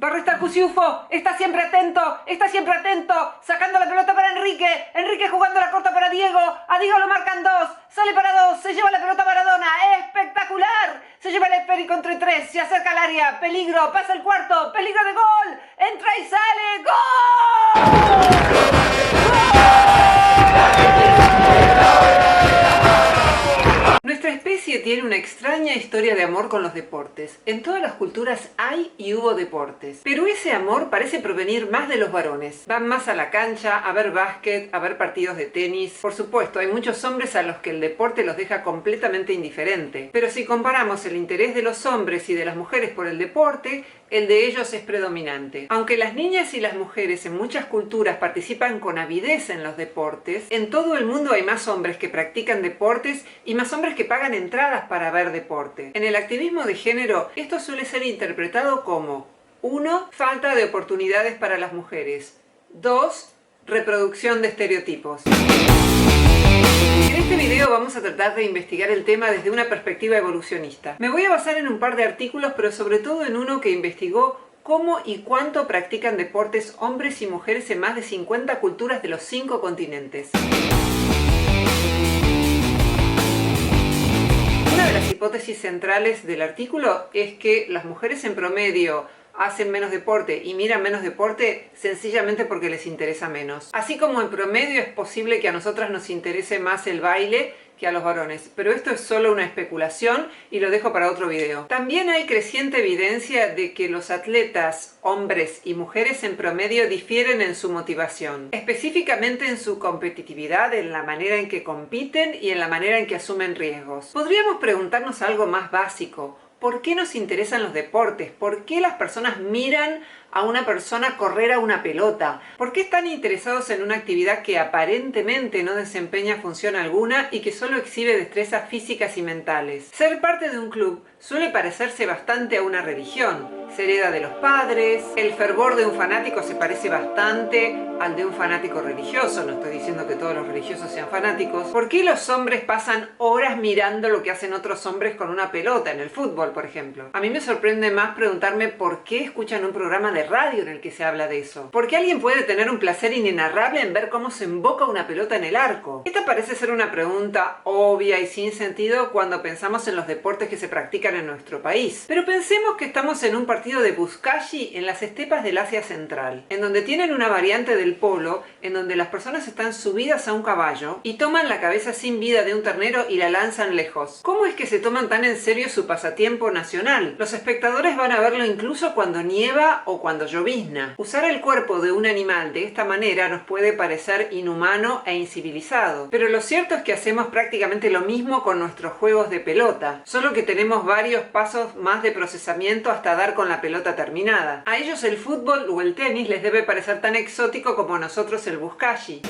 Barrista Cusiufo, está siempre atento, sacando la pelota para Enrique jugando la corta para Diego, a Diego lo marcan dos, sale para dos, se lleva la pelota Maradona, espectacular, se lleva el esférico entre tres, se acerca al área, peligro, pasa el cuarto, peligro de gol, entra y sale, ¡gol! Nuestra especie tiene una extraña historia de amor con los deportes. En todas las culturas hay y hubo deportes. Pero ese amor parece provenir más de los varones. Van más a la cancha, a ver básquet, a ver partidos de tenis. Por supuesto, hay muchos hombres a los que el deporte los deja completamente indiferente. Pero si comparamos el interés de los hombres y de las mujeres por el deporte, el de ellos es predominante. Aunque las niñas y las mujeres en muchas culturas participan con avidez en los deportes, en todo el mundo hay más hombres que practican deportes y más hombres que pagan entradas para ver deporte. En el activismo de género, esto suele ser interpretado como 1. Falta de oportunidades para las mujeres. 2. Reproducción de estereotipos. En este video vamos a tratar de investigar el tema desde una perspectiva evolucionista. Me voy a basar en un par de artículos, pero sobre todo en uno que investigó cómo y cuánto practican deportes hombres y mujeres en más de 50 culturas de los 5 continentes. Una de las hipótesis centrales del artículo es que las mujeres en promedio hacen menos deporte y miran menos deporte sencillamente porque les interesa menos. Así como en promedio es posible que a nosotras nos interese más el baile que a los varones, pero esto es solo una especulación y lo dejo para otro video. También hay creciente evidencia de que los atletas, hombres y mujeres en promedio difieren en su motivación, específicamente en su competitividad, en la manera en que compiten y en la manera en que asumen riesgos. Podríamos preguntarnos algo más básico. ¿Por qué nos interesan los deportes? ¿Por qué las personas miran a una persona correr a una pelota? ¿Por qué están interesados en una actividad que aparentemente no desempeña función alguna y que solo exhibe destrezas físicas y mentales? Ser parte de un club suele parecerse bastante a una religión. Se hereda de los padres, el fervor de un fanático se parece bastante al de un fanático religioso. No estoy diciendo que todos los religiosos sean fanáticos. ¿Por qué los hombres pasan horas mirando lo que hacen otros hombres con una pelota en el fútbol, por ejemplo? A mí me sorprende más preguntarme por qué escuchan un programa de radio en el que se habla de eso. ¿Por qué alguien puede tener un placer inenarrable en ver cómo se emboca una pelota en el arco? Esta parece ser una pregunta obvia y sin sentido cuando pensamos en los deportes que se practican en nuestro país. Pero pensemos que estamos en un partido de buzkashi en las estepas del Asia Central, en donde tienen una variante del polo, en donde las personas están subidas a un caballo y toman la cabeza sin vida de un ternero y la lanzan lejos. ¿Cómo es que se toman tan en serio su pasatiempo nacional? Los espectadores van a verlo incluso cuando nieva o cuando llovizna. Usar el cuerpo de un animal de esta manera nos puede parecer inhumano e incivilizado, pero lo cierto es que hacemos prácticamente lo mismo con nuestros juegos de pelota, solo que tenemos varios pasos más de procesamiento hasta dar con la pelota terminada. A ellos el fútbol o el tenis les debe parecer tan exótico como a nosotros el buzkashi.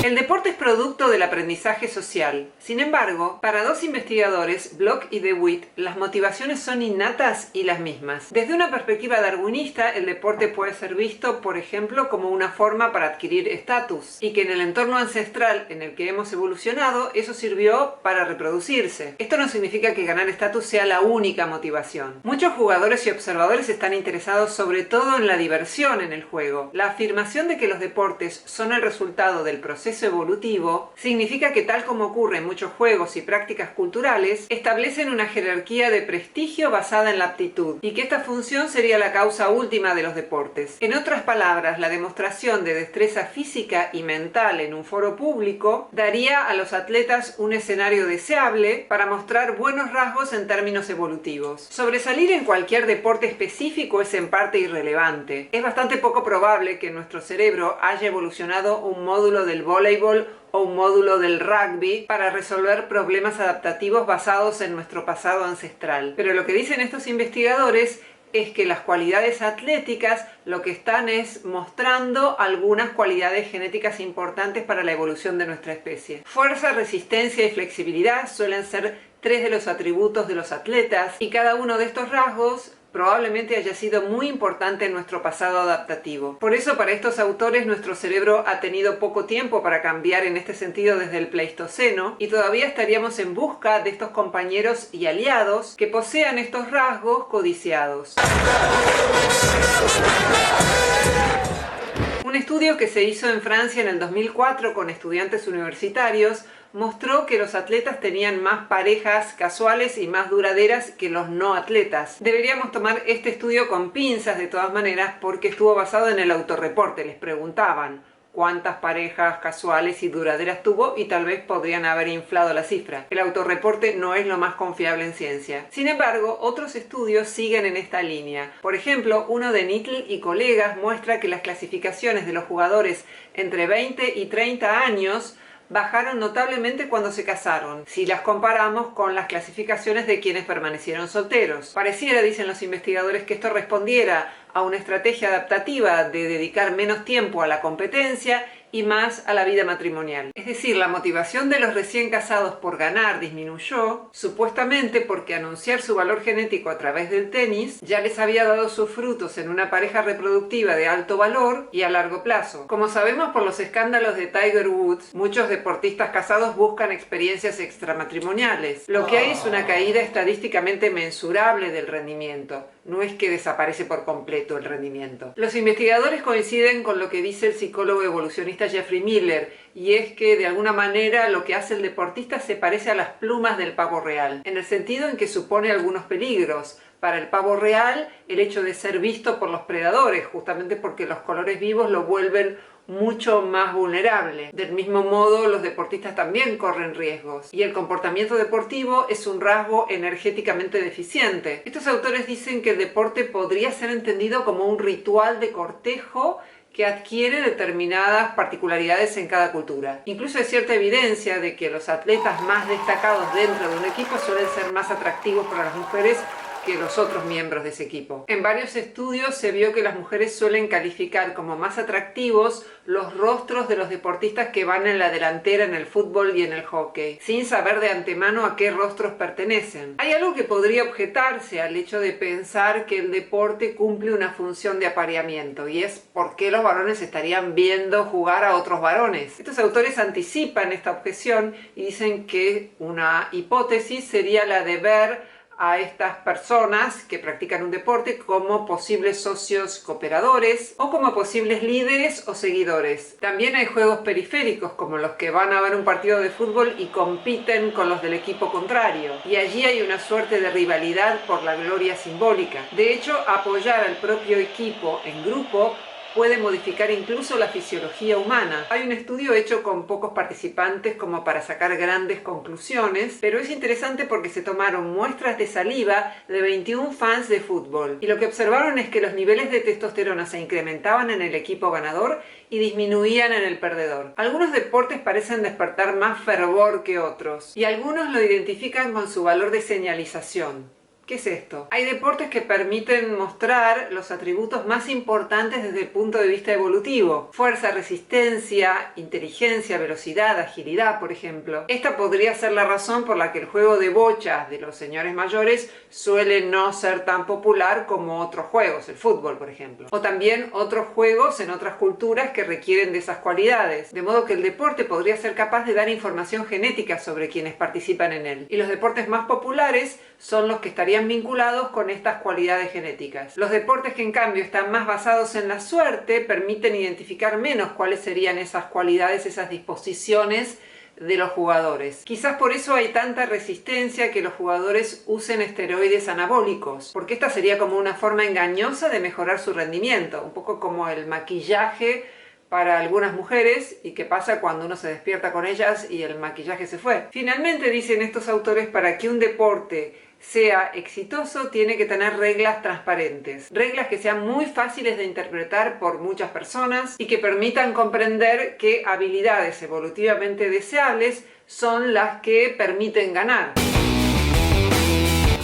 El deporte es producto del aprendizaje social. Sin embargo, para dos investigadores, Block y DeWitt, las motivaciones son innatas y las mismas. Desde una perspectiva darwinista, el deporte puede ser visto, por ejemplo, como una forma para adquirir estatus, y que en el entorno ancestral en el que hemos evolucionado, eso sirvió para reproducirse. Esto no significa que ganar estatus sea la única motivación. Muchos jugadores y observadores están interesados sobre todo en la diversión en el juego. La afirmación de que los deportes son el resultado del proceso evolutivo significa que, tal como ocurre en muchos juegos y prácticas culturales, establecen una jerarquía de prestigio basada en la aptitud y que esta función sería la causa última de los deportes. En otras palabras, la demostración de destreza física y mental en un foro público daría a los atletas un escenario deseable para mostrar buenos rasgos en términos evolutivos. Sobresalir en cualquier deporte específico es en parte irrelevante. Es bastante poco probable que en nuestro cerebro haya evolucionado un módulo del voleibol o un módulo del rugby para resolver problemas adaptativos basados en nuestro pasado ancestral. Pero lo que dicen estos investigadores es que las cualidades atléticas lo que están es mostrando algunas cualidades genéticas importantes para la evolución de nuestra especie. Fuerza, resistencia y flexibilidad suelen ser 3 de los atributos de los atletas y cada uno de estos rasgos probablemente haya sido muy importante en nuestro pasado adaptativo. Por eso, para estos autores, nuestro cerebro ha tenido poco tiempo para cambiar en este sentido desde el Pleistoceno, y todavía estaríamos en busca de estos compañeros y aliados que posean estos rasgos codiciados. Un estudio que se hizo en Francia en el 2004 con estudiantes universitarios mostró que los atletas tenían más parejas casuales y más duraderas que los no atletas. Deberíamos tomar este estudio con pinzas de todas maneras porque estuvo basado en el autorreporte. Les preguntaban cuántas parejas casuales y duraderas tuvo y tal vez podrían haber inflado la cifra. El autorreporte no es lo más confiable en ciencia. Sin embargo, otros estudios siguen en esta línea. Por ejemplo, uno de Nitl y colegas muestra que las clasificaciones de los jugadores entre 20 y 30 años bajaron notablemente cuando se casaron, si las comparamos con las clasificaciones de quienes permanecieron solteros. Pareciera, dicen los investigadores, que esto respondiera a una estrategia adaptativa de dedicar menos tiempo a la competencia y más a la vida matrimonial. Es decir, la motivación de los recién casados por ganar disminuyó, supuestamente porque anunciar su valor genético a través del tenis ya les había dado sus frutos en una pareja reproductiva de alto valor y a largo plazo. Como sabemos por los escándalos de Tiger Woods, muchos deportistas casados buscan experiencias extramatrimoniales. Lo que hay es una caída estadísticamente mensurable del rendimiento. No es que desaparece por completo el rendimiento. Los investigadores coinciden con lo que dice el psicólogo evolucionista Jeffrey Miller, y es que de alguna manera lo que hace el deportista se parece a las plumas del pavo real, en el sentido en que supone algunos peligros. Para el pavo real, el hecho de ser visto por los predadores, justamente porque los colores vivos lo vuelven mucho más vulnerable. Del mismo modo, los deportistas también corren riesgos. Y el comportamiento deportivo es un rasgo energéticamente deficiente. Estos autores dicen que el deporte podría ser entendido como un ritual de cortejo que adquiere determinadas particularidades en cada cultura. Incluso hay cierta evidencia de que los atletas más destacados dentro de un equipo suelen ser más atractivos para las mujeres que los otros miembros de ese equipo. En varios estudios se vio que las mujeres suelen calificar como más atractivos los rostros de los deportistas que van en la delantera en el fútbol y en el hockey, sin saber de antemano a qué rostros pertenecen. Hay algo que podría objetarse al hecho de pensar que el deporte cumple una función de apareamiento, y es por qué los varones estarían viendo jugar a otros varones. Estos autores anticipan esta objeción y dicen que una hipótesis sería la de ver a estas personas que practican un deporte como posibles socios cooperadores o como posibles líderes o seguidores. También hay juegos periféricos como los que van a ver un partido de fútbol y compiten con los del equipo contrario, y allí hay una suerte de rivalidad por la gloria simbólica. De hecho, apoyar al propio equipo en grupo puede modificar incluso la fisiología humana. Hay un estudio hecho con pocos participantes como para sacar grandes conclusiones, pero es interesante porque se tomaron muestras de saliva de 21 fans de fútbol, y lo que observaron es que los niveles de testosterona se incrementaban en el equipo ganador y disminuían en el perdedor. Algunos deportes parecen despertar más fervor que otros, y algunos lo identifican con su valor de señalización. ¿Qué es esto? Hay deportes que permiten mostrar los atributos más importantes desde el punto de vista evolutivo. Fuerza, resistencia, inteligencia, velocidad, agilidad, por ejemplo. Esta podría ser la razón por la que el juego de bochas de los señores mayores suele no ser tan popular como otros juegos, el fútbol, por ejemplo. O también otros juegos en otras culturas que requieren de esas cualidades. De modo que el deporte podría ser capaz de dar información genética sobre quienes participan en él. Y los deportes más populares son los que estarían vinculados con estas cualidades genéticas. Los deportes que en cambio están más basados en la suerte permiten identificar menos cuáles serían esas cualidades, esas disposiciones de los jugadores. Quizás por eso hay tanta resistencia que los jugadores usen esteroides anabólicos, porque esta sería como una forma engañosa de mejorar su rendimiento, un poco como el maquillaje para algunas mujeres, y qué pasa cuando uno se despierta con ellas y el maquillaje se fue. Finalmente, dicen estos autores, para que un deporte sea exitoso tiene que tener reglas transparentes, reglas que sean muy fáciles de interpretar por muchas personas y que permitan comprender qué habilidades evolutivamente deseables son las que permiten ganar.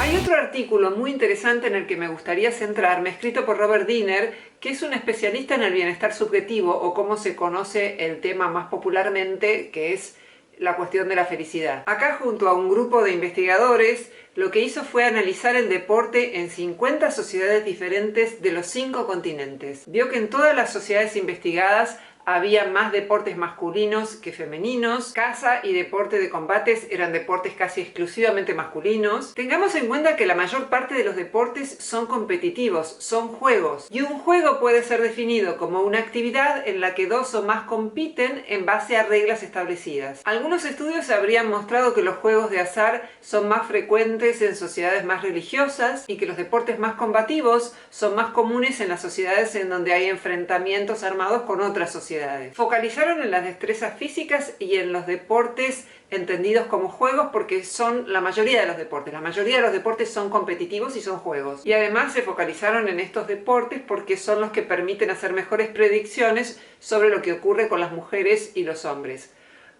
Hay otro artículo muy interesante en el que me gustaría centrarme, escrito por Robert Diener, que es un especialista en el bienestar subjetivo, o como se conoce el tema más popularmente, que es la cuestión de la felicidad. Acá, junto a un grupo de investigadores, lo que hizo fue analizar el deporte en 50 sociedades diferentes de los 5 continentes. Vio que en todas las sociedades investigadas había más deportes masculinos que femeninos. Caza y deporte de combates eran deportes casi exclusivamente masculinos. Tengamos en cuenta que la mayor parte de los deportes son competitivos, son juegos. Y un juego puede ser definido como una actividad en la que 2 o más compiten en base a reglas establecidas. Algunos estudios habrían mostrado que los juegos de azar son más frecuentes en sociedades más religiosas y que los deportes más combativos son más comunes en las sociedades en donde hay enfrentamientos armados con otras sociedades. Focalizaron en las destrezas físicas y en los deportes entendidos como juegos porque son la mayoría de los deportes. La mayoría de los deportes son competitivos y son juegos. Y además se focalizaron en estos deportes porque son los que permiten hacer mejores predicciones sobre lo que ocurre con las mujeres y los hombres.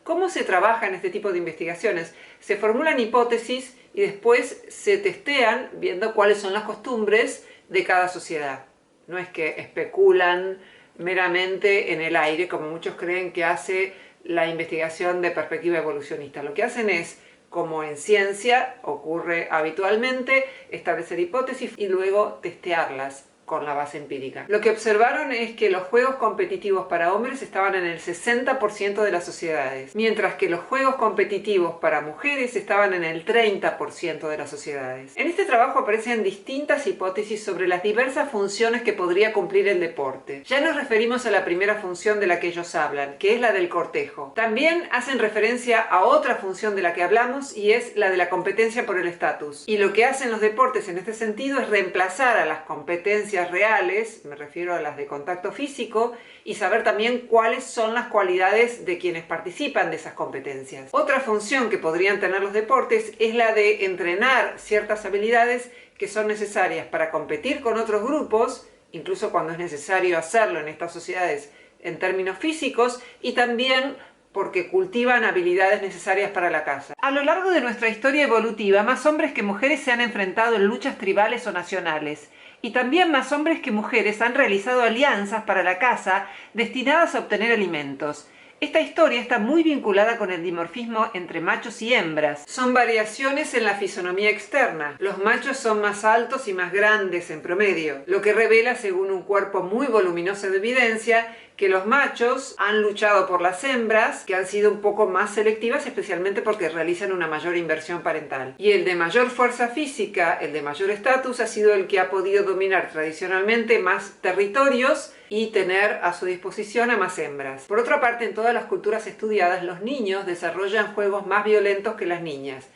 ¿Cómo se trabaja en este tipo de investigaciones? Se formulan hipótesis y después se testean viendo cuáles son las costumbres de cada sociedad. No es que especulan meramente en el aire, como muchos creen que hace la investigación de perspectiva evolucionista. Lo que hacen es, como en ciencia ocurre habitualmente, establecer hipótesis y luego testearlas con la base empírica. Lo que observaron es que los juegos competitivos para hombres estaban en el 60% de las sociedades, mientras que los juegos competitivos para mujeres estaban en el 30% de las sociedades. En este trabajo aparecen distintas hipótesis sobre las diversas funciones que podría cumplir el deporte. Ya nos referimos a la primera función de la que ellos hablan, que es la del cortejo. También hacen referencia a otra función de la que hablamos y es la de la competencia por el estatus. Y lo que hacen los deportes en este sentido es reemplazar a las competencias reales, me refiero a las de contacto físico, y saber también cuáles son las cualidades de quienes participan de esas competencias. Otra función que podrían tener los deportes es la de entrenar ciertas habilidades que son necesarias para competir con otros grupos, incluso cuando es necesario hacerlo en estas sociedades en términos físicos, y también porque cultivan habilidades necesarias para la caza. A lo largo de nuestra historia evolutiva, más hombres que mujeres se han enfrentado en luchas tribales o nacionales. Y también más hombres que mujeres han realizado alianzas para la caza destinadas a obtener alimentos. Esta historia está muy vinculada con el dimorfismo entre machos y hembras. Son variaciones en la fisonomía externa. Los machos son más altos y más grandes en promedio, lo que revela, según un cuerpo muy voluminoso de evidencia, que los machos han luchado por las hembras, que han sido un poco más selectivas, especialmente porque realizan una mayor inversión parental. Y el de mayor fuerza física, el de mayor estatus, ha sido el que ha podido dominar tradicionalmente más territorios y tener a su disposición a más hembras. Por otra parte, en todas las culturas estudiadas, los niños desarrollan juegos más violentos que las niñas.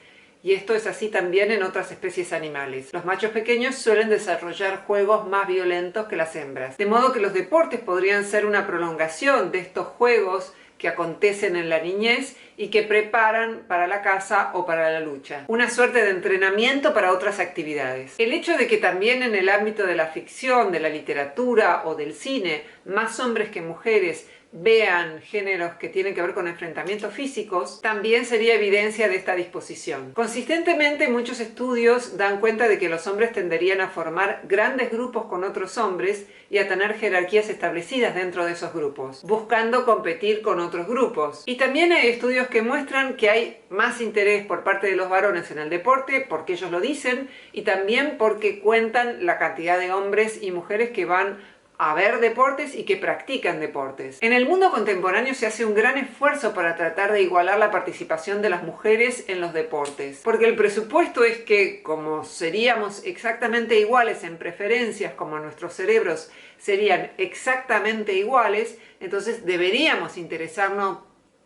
Y esto es así también en otras especies animales. Los machos pequeños suelen desarrollar juegos más violentos que las hembras. De modo que los deportes podrían ser una prolongación de estos juegos que acontecen en la niñez y que preparan para la caza o para la lucha. Una suerte de entrenamiento para otras actividades. El hecho de que también en el ámbito de la ficción, de la literatura o del cine, más hombres que mujeres vean géneros que tienen que ver con enfrentamientos físicos, también sería evidencia de esta disposición. Consistentemente, muchos estudios dan cuenta de que los hombres tenderían a formar grandes grupos con otros hombres y a tener jerarquías establecidas dentro de esos grupos, buscando competir con otros grupos. Y también hay estudios que muestran que hay más interés por parte de los varones en el deporte, porque ellos lo dicen, y también porque cuentan la cantidad de hombres y mujeres que van a ver deportes y que practican deportes. En el mundo contemporáneo se hace un gran esfuerzo para tratar de igualar la participación de las mujeres en los deportes, porque el presupuesto es que, como seríamos exactamente iguales en preferencias, como nuestros cerebros serían exactamente iguales, entonces deberíamos interesarnos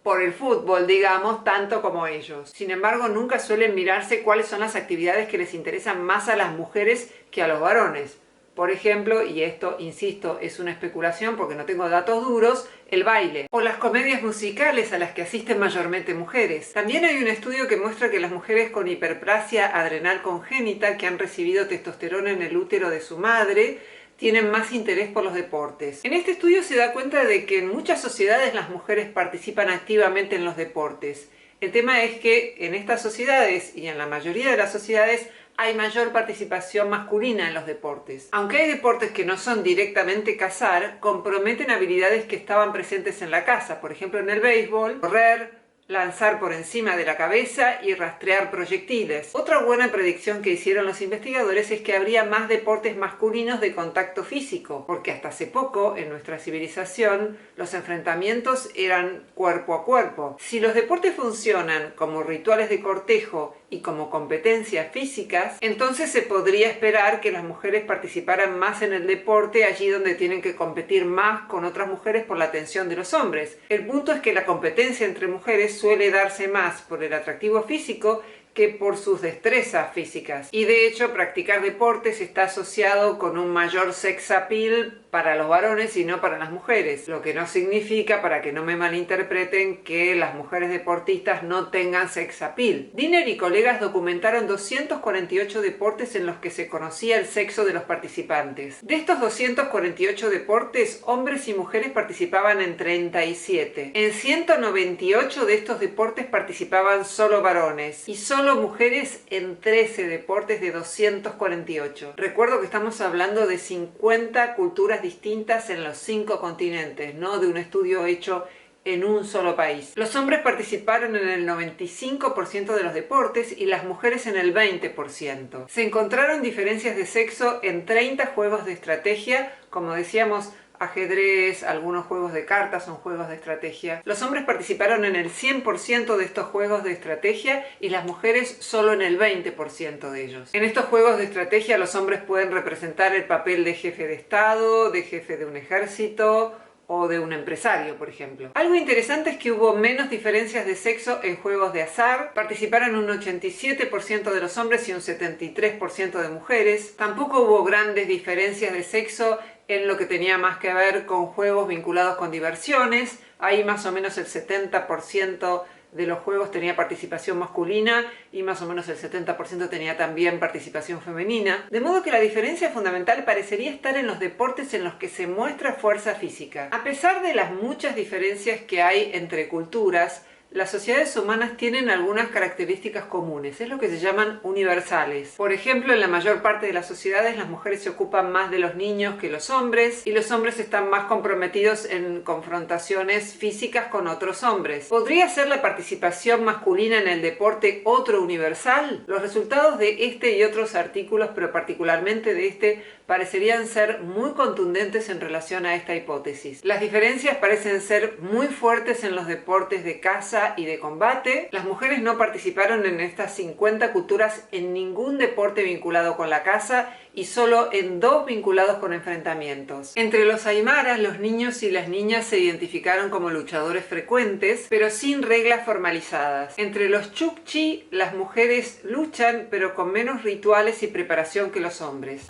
por el fútbol, digamos, tanto como ellos. Sin embargo, nunca suelen mirarse cuáles son las actividades que les interesan más a las mujeres que a los varones. Por ejemplo, y esto, insisto, es una especulación porque no tengo datos duros, el baile o las comedias musicales a las que asisten mayormente mujeres. También hay un estudio que muestra que las mujeres con hiperplasia adrenal congénita que han recibido testosterona en el útero de su madre tienen más interés por los deportes. En este estudio se da cuenta de que en muchas sociedades las mujeres participan activamente en los deportes. El tema es que en estas sociedades y en la mayoría de las sociedades hay mayor participación masculina en los deportes. Aunque hay deportes que no son directamente cazar, comprometen habilidades que estaban presentes en la caza. Por ejemplo, en el béisbol, correr, lanzar por encima de la cabeza y rastrear proyectiles. Otra buena predicción que hicieron los investigadores es que habría más deportes masculinos de contacto físico, porque hasta hace poco en nuestra civilización los enfrentamientos eran cuerpo a cuerpo. Si los deportes funcionan como rituales de cortejo y como competencias físicas, entonces se podría esperar que las mujeres participaran más en el deporte allí donde tienen que competir más con otras mujeres por la atención de los hombres. El punto es que la competencia entre mujeres suele darse más por el atractivo físico que por sus destrezas físicas. Y de hecho, practicar deportes está asociado con un mayor sex appeal para los varones y no para las mujeres. Lo que no significa, para que no me malinterpreten, que las mujeres deportistas no tengan sex appeal. Dinner y colegas documentaron 248 deportes en los que se conocía el sexo de los participantes. De estos 248 deportes, hombres y mujeres participaban en 37. En 198 de estos deportes participaban solo varones y solo mujeres en 13 deportes de 248. Recuerdo que estamos hablando de 50 culturas distintas en los 5 continentes, no de un estudio hecho en un solo país. Los hombres participaron en el 95% de los deportes y las mujeres en el 20%. Se encontraron diferencias de sexo en 30 juegos de estrategia, como decíamos, ajedrez, algunos juegos de cartas son juegos de estrategia. Los hombres participaron en el 100% de estos juegos de estrategia y las mujeres solo en el 20% de ellos. En estos juegos de estrategia los hombres pueden representar el papel de jefe de estado, de jefe de un ejército o de un empresario, por ejemplo. Algo interesante es que hubo menos diferencias de sexo en juegos de azar. Participaron un 87% de los hombres y un 73% de mujeres. Tampoco hubo grandes diferencias de sexo en lo que tenía más que ver con juegos vinculados con diversiones. Ahí más o menos el 70% de los juegos tenía participación masculina y más o menos el 70% tenía también participación femenina. De modo que la diferencia fundamental parecería estar en los deportes en los que se muestra fuerza física. A pesar de las muchas diferencias que hay entre culturas, las sociedades humanas tienen algunas características comunes, es lo que se llaman universales. Por ejemplo, en la mayor parte de las sociedades las mujeres se ocupan más de los niños que los hombres y los hombres están más comprometidos en confrontaciones físicas con otros hombres. ¿Podría ser la participación masculina en el deporte otro universal? Los resultados de este y otros artículos, pero particularmente de este, parecerían ser muy contundentes en relación a esta hipótesis. Las diferencias parecen ser muy fuertes en los deportes de caza y de combate. Las mujeres no participaron en estas 50 culturas en ningún deporte vinculado con la caza y solo en 2 vinculados con enfrentamientos. Entre los aymaras, los niños y las niñas se identificaron como luchadores frecuentes, pero sin reglas formalizadas. Entre los chukchi, las mujeres luchan, pero con menos rituales y preparación que los hombres.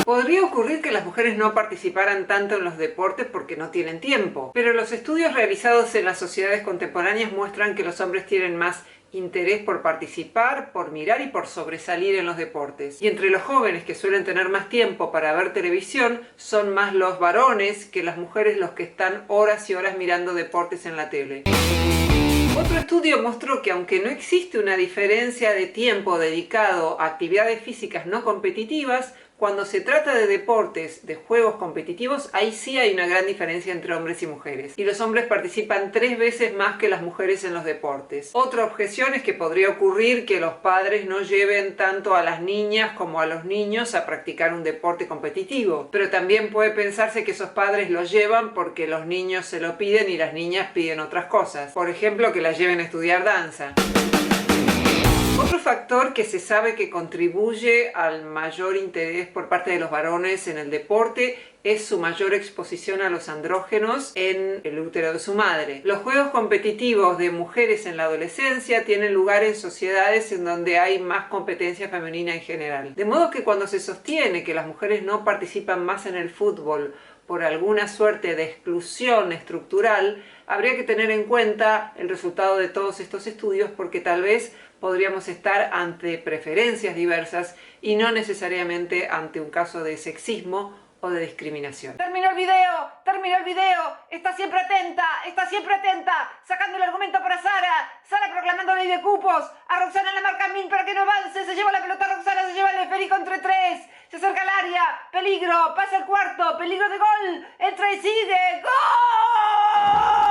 Podría ocurrir que las mujeres no participaran tanto en los deportes porque no tienen tiempo, pero los estudios realizados en las sociedades contemporáneas muestran que los hombres tienen más interés por participar, por mirar y por sobresalir en los deportes. Y entre los jóvenes, que suelen tener más tiempo para ver televisión, son más los varones que las mujeres los que están horas y horas mirando deportes en la tele. Otro estudio mostró que aunque no existe una diferencia de tiempo dedicado a actividades físicas no competitivas, cuando se trata de deportes, de juegos competitivos, ahí sí hay una gran diferencia entre hombres y mujeres. Y los hombres participan 3 veces más que las mujeres en los deportes. Otra objeción es que podría ocurrir que los padres no lleven tanto a las niñas como a los niños a practicar un deporte competitivo. Pero también puede pensarse que esos padres los llevan porque los niños se lo piden y las niñas piden otras cosas. Por ejemplo, que las lleven a estudiar danza. Otro factor que se sabe que contribuye al mayor interés por parte de los varones en el deporte es su mayor exposición a los andrógenos en el útero de su madre. Los juegos competitivos de mujeres en la adolescencia tienen lugar en sociedades en donde hay más competencia femenina en general. De modo que cuando se sostiene que las mujeres no participan más en el fútbol por alguna suerte de exclusión estructural, habría que tener en cuenta el resultado de todos estos estudios porque tal vez podríamos estar ante preferencias diversas y no necesariamente ante un caso de sexismo o de discriminación. Terminó el video, está siempre atenta, sacando el argumento para Sara proclamando ley de cupos, a Roxana la marca 1000 para que no avance, se lleva la pelota Roxana, se lleva el esférico entre 3, se acerca al área, peligro, pasa el cuarto, peligro de gol, entra y sigue, ¡gol!